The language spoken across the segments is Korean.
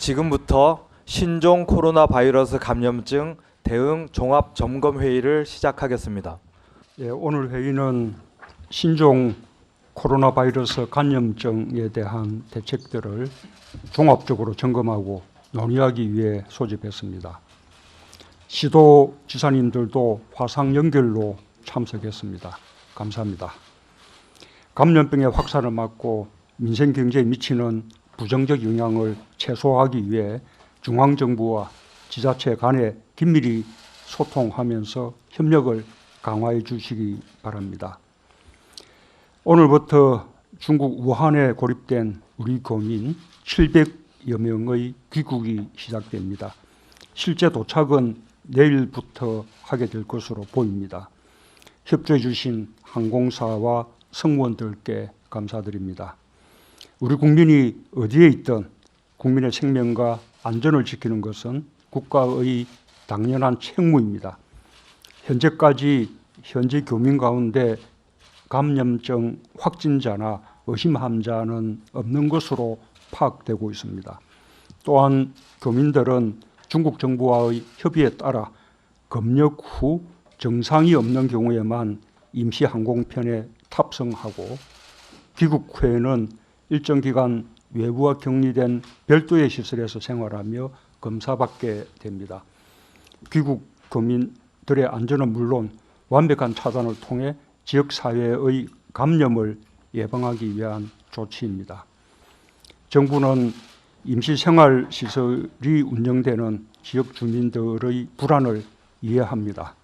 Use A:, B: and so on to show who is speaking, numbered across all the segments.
A: 지금부터 신종 코로나 바이러스 감염증 대응 종합 점검 회의를 시작하겠습니다.
B: 오늘 회의는 신종 코로나 바이러스 감염증에 대한 대책들을 종합적으로 점검하고 논의하기 위해 소집했습니다. 시도지사님들도 화상 연결로 참석했습니다. 감사합니다. 감염병의 확산을 막고 민생 경제에 미치는 부정적 영향을 최소화하기 위해 중앙정부와 지자체 간에 긴밀히 소통하면서 협력을 강화해 주시기 바랍니다. 오늘부터 중국 우한에 고립된 우리 교민 700여 명의 귀국이 시작됩니다. 실제 도착은 내일부터 하게 될 것으로 보입니다. 협조해 주신 항공사와 승무원들께 감사드립니다. 우리 국민이 어디에 있든 국민의 생명과 안전을 지키는 것은 국가의 당연한 책무입니다. 현재까지 현지 교민 가운데 감염증 확진자나 의심 환자는 없는 것으로 파악되고 있습니다. 또한 교민들은 중국 정부와의 협의에 따라 검역 후 증상이 없는 경우에만 임시 항공편에 탑승하고 귀국 후에는 일정 기간 외부와 격리된 별도의 시설에서 생활하며 검사받게 됩니다. 귀국 교민들의 안전은 물론 완벽한 차단을 통해 지역사회의 감염을 예방하기 위한 조치입니다. 정부는 임시생활시설이 운영되는 지역 주민들의 불안을 이해합니다.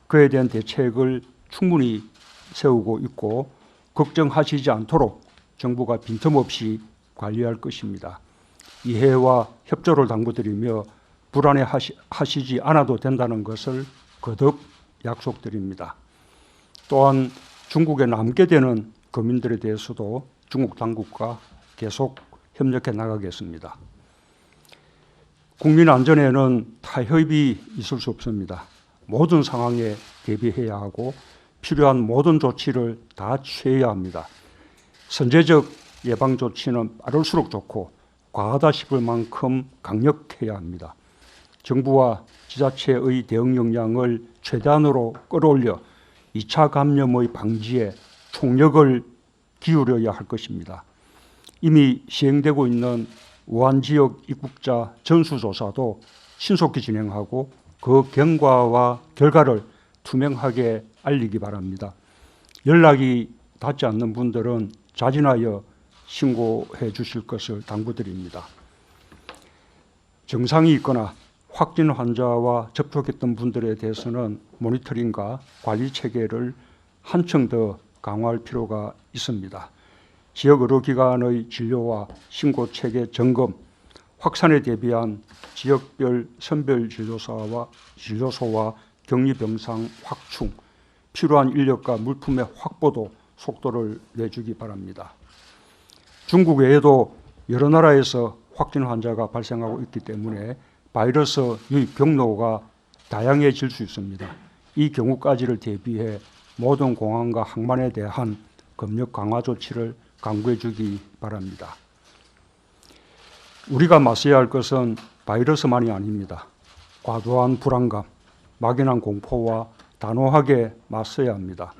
B: 그에 대한 대책을 충분히 세우고 있고 걱정하시지 않도록 정부가 빈틈없이 관리할 것입니다. 이해와 협조를 당부드리며 불안해하시지 않아도 된다는 것을 거듭 약속드립니다. 또한 중국에 남게 되는 교민들에 대해서도 중국 당국과 계속 협력해 나가겠습니다. 국민 안전에는 타협이 있을 수 없습니다. 모든 상황에 대비해야 하고 필요한 모든 조치를 다 취해야 합니다. 선제적 예방 조치는 빠를수록 좋고 과하다 싶을 만큼 강력해야 합니다. 정부와 지자체의 대응 역량을 최대한으로 끌어올려 2차 감염의 방지에 총력을 기울여야 할 것입니다. 이미 시행되고 있는 우한 지역 입국자 전수조사도 신속히 진행하고 그 경과와 결과를 투명하게 알리기 바랍니다. 연락이 닿지 않는 분들은 자진하여 신고해 주실 것을 당부드립니다. 증상이 있거나 확진 환자와 접촉했던 분들에 대해서는 모니터링과 관리 체계를 한층 더 강화할 필요가 있습니다. 지역 의료기관의 진료와 신고 체계 점검, 확산에 대비한 지역별 선별 진료소와 격리병상 확충, 필요한 인력과 물품의 확보도 속도를 내주기 바랍니다. 중국 외에도 여러 나라에서 확진 환자가 발생하고 있기 때문에 바이러스 유입 경로가 다양해질 수 있습니다. 이 경우까지를 대비해 모든 공항과 항만에 대한 검역 강화 조치를 강구해 주기 바랍니다. 우리가 맞서야 할 것은 바이러스만이 아닙니다. 과도한 불안감, 막연한 공포와 단호하게 맞서야 합니다.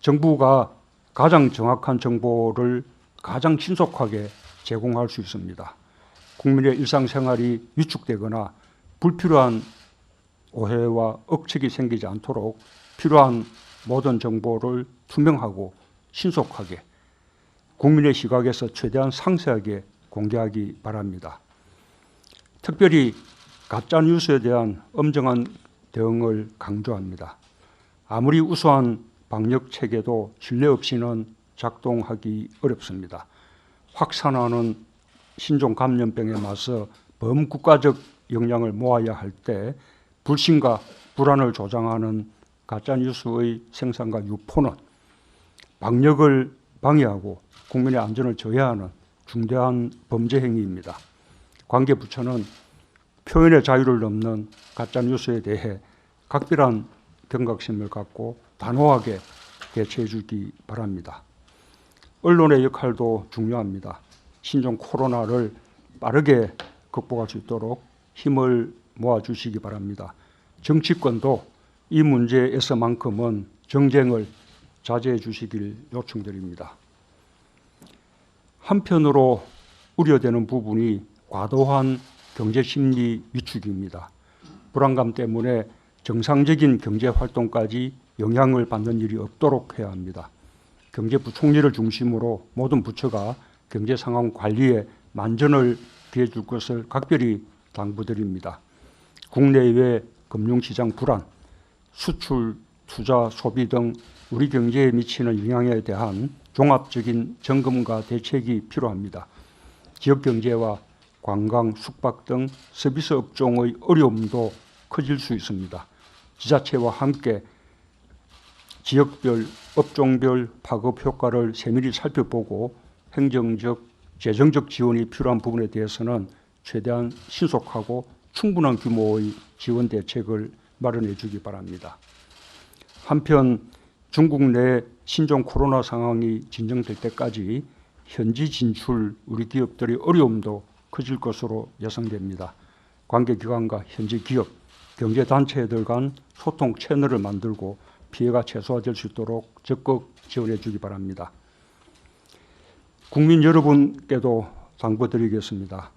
B: 정부가 가장 정확한 정보를 가장 신속하게 제공할 수 있습니다. 국민의 일상생활이 위축되거나 불필요한 오해와 억측이 생기지 않도록 필요한 모든 정보를 투명하고 신속하게 국민의 시각에서 최대한 상세하게 공개하기 바랍니다. 특별히 가짜뉴스에 대한 엄정한 대응을 강조합니다. 아무리 우수한 방역 체계도 신뢰 없이는 작동하기 어렵습니다. 확산하는 신종 감염병에 맞서 범국가적 역량을 모아야 할 때 불신과 불안을 조장하는 가짜뉴스의 생산과 유포는 방역을 방해하고 국민의 안전을 저해하는 중대한 범죄 행위입니다. 관계부처는 표현의 자유를 넘는 가짜뉴스에 대해 각별한 경각심을 갖고 단호하게 대처해 주기 바랍니다. 언론의 역할도 중요합니다. 신종 코로나를 빠르게 극복할 수 있도록 힘을 모아주시기 바랍니다. 정치권도 이 문제에서만큼은 정쟁을 자제해 주시길 요청드립니다. 한편으로 우려되는 부분이 과도한 경제심리 위축입니다. 불안감 때문에 정상적인 경제활동까지 영향을 받는 일이 없도록 해야 합니다. 경제부총리를 중심으로 모든 부처가 경제상황 관리에 만전을 기해 줄 것을 각별히 당부드립니다. 국내외 금융시장 불안, 수출, 투자, 소비 등 우리 경제에 미치는 영향에 대한 종합적인 점검과 대책이 필요합니다. 지역 경제와 관광, 숙박 등 서비스 업종의 어려움도 커질 수 있습니다. 지자체와 함께 지역별, 업종별 파급 효과를 세밀히 살펴보고 행정적, 재정적 지원이 필요한 부분에 대해서는 최대한 신속하고 충분한 규모의 지원 대책을 마련해 주기 바랍니다. 한편 중국 내 신종 코로나 상황이 진정될 때까지 현지 진출 우리 기업들의 어려움도 커질 것으로 예상됩니다. 관계기관과 현지 기업, 경제단체들 간 소통 채널을 만들고 피해가 최소화될 수 있도록 적극 지원해 주기 바랍니다. 국민 여러분께도 당부드리겠습니다.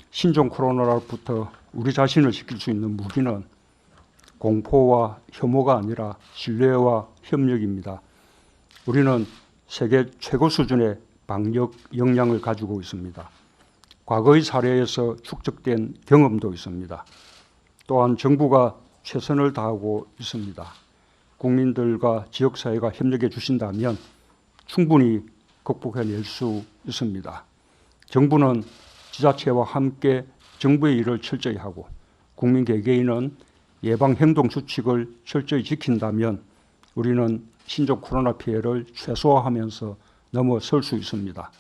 B: 신종 코로나로부터 우리 자신을 지킬 수 있는 무기는 공포와 혐오가 아니라 신뢰와 협력입니다. 우리는 세계 최고 수준의 방역 역량을 가지고 있습니다. 과거의 사례에서 축적된 경험도 있습니다. 또한 정부가 최선을 다하고 있습니다. 국민들과 지역사회가 협력해 주신다면 충분히 극복해낼 수 있습니다. 정부는 지자체와 함께 정부의 일을 철저히 하고 국민 개개인은 예방행동수칙을 철저히 지킨다면 우리는 신종 코로나 피해를 최소화하면서 넘어설 수 있습니다.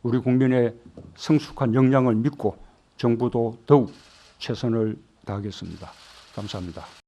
B: 우리 국민의 성숙한 역량을 믿고 정부도 더욱 최선을 다하겠습니다. 감사합니다.